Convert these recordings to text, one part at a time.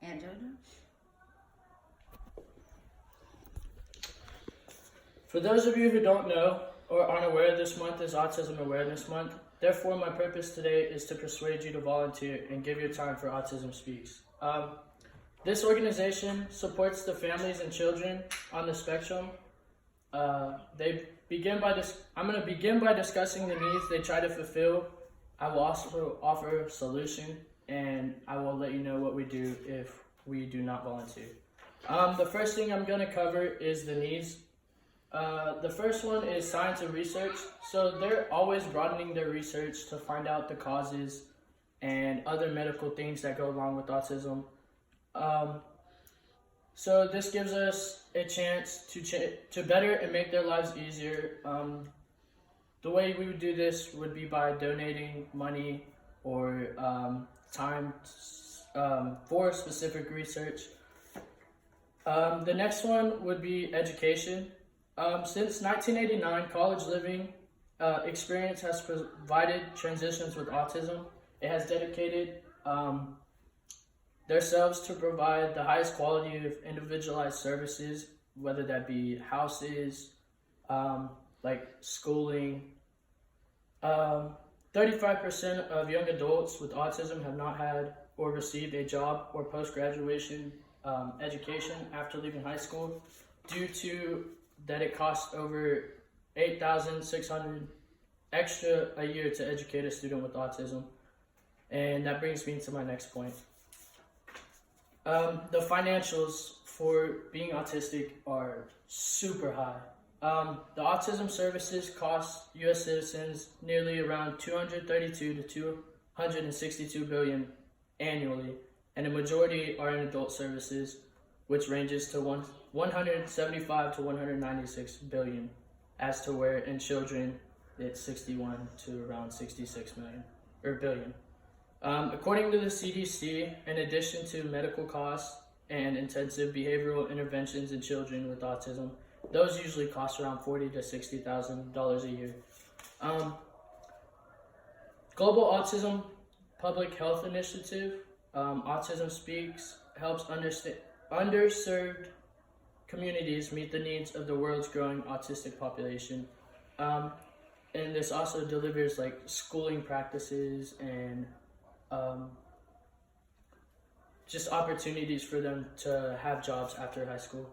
Angela? For those of you who don't know or aren't aware, this month is Autism Awareness Month. Therefore, my purpose today is to persuade you to volunteer and give your time for Autism Speaks. This organization supports the families and children on the spectrum. I'm going to begin by discussing the needs they try to fulfill. I will also offer a solution, and I will let you know what we do if we do not volunteer. The first thing I'm going to cover is the needs. The first one is science and research. So they're always broadening their research to find out the causes and other medical things that go along with autism. So this gives us a chance to better and make their lives easier. The way we would do this would be by donating money or time for specific research. The next one would be education. Since 1989, college living experience has provided transitions with autism. It has dedicated themselves to provide the highest quality of individualized services, whether that be houses, like schooling. 35% of young adults with autism have not had or received a job or post-graduation education after leaving high school due to that it costs over $8,600 extra a year to educate a student with autism. And that brings me to my next point. The financials for being autistic are super high. The autism services cost U.S. citizens nearly around 232 to 262 billion annually, and the majority are in adult services, which ranges to 175 to 196 billion, as to where in children it's 61 to around 66 billion. According to the CDC, in addition to medical costs and intensive behavioral interventions in children with autism, those usually cost around $40,000 to $60,000 a year. Global Autism Public Health Initiative, Autism Speaks, helps underserved communities meet the needs of the world's growing autistic population. And this also delivers like schooling practices and just opportunities for them to have jobs after high school.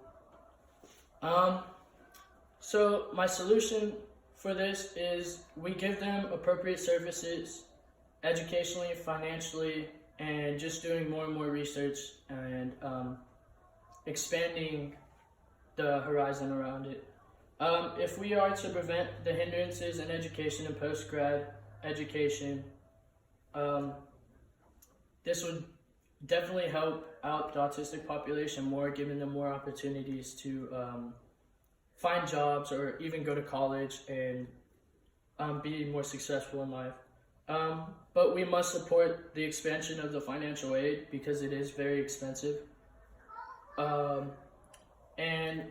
So my solution for this is we give them appropriate services educationally, financially, and just doing more and more research and expanding the horizon around it. If we are to prevent the hindrances in education and post-grad education, this would definitely help out the autistic population more, giving them more opportunities to find jobs or even go to college and be more successful in life. But we must support the expansion of the financial aid because it is very expensive. And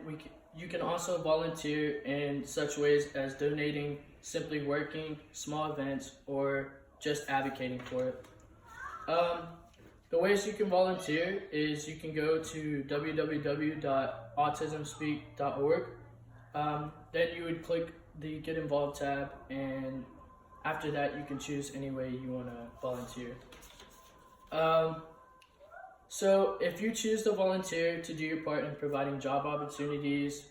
you can also volunteer in such ways as donating, simply working, small events, or just advocating for it. The ways you can volunteer is you can go to www.autismspeak.org. Then you would click the Get Involved tab, and after that you can choose any way you want to volunteer. So if you choose to volunteer to do your part in providing job opportunities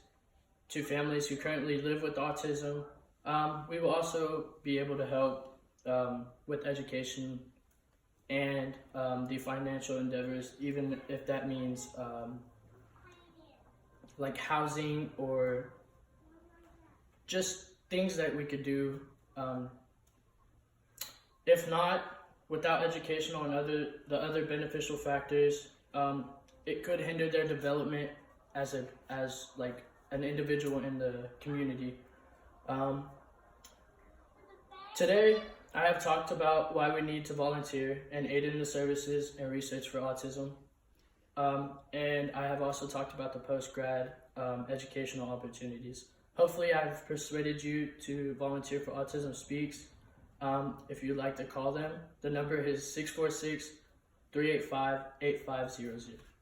to families who currently live with autism, we will also be able to help with education and the financial endeavors, even if that means like housing or just things that we could do. If not, without educational and the other beneficial factors, it could hinder their development as like an individual in the community. Today, I have talked about why we need to volunteer and aid in the services and research for autism. And I have also talked about the post-grad educational opportunities. Hopefully I've persuaded you to volunteer for Autism Speaks. If you'd like to call them, the number is 385-8500.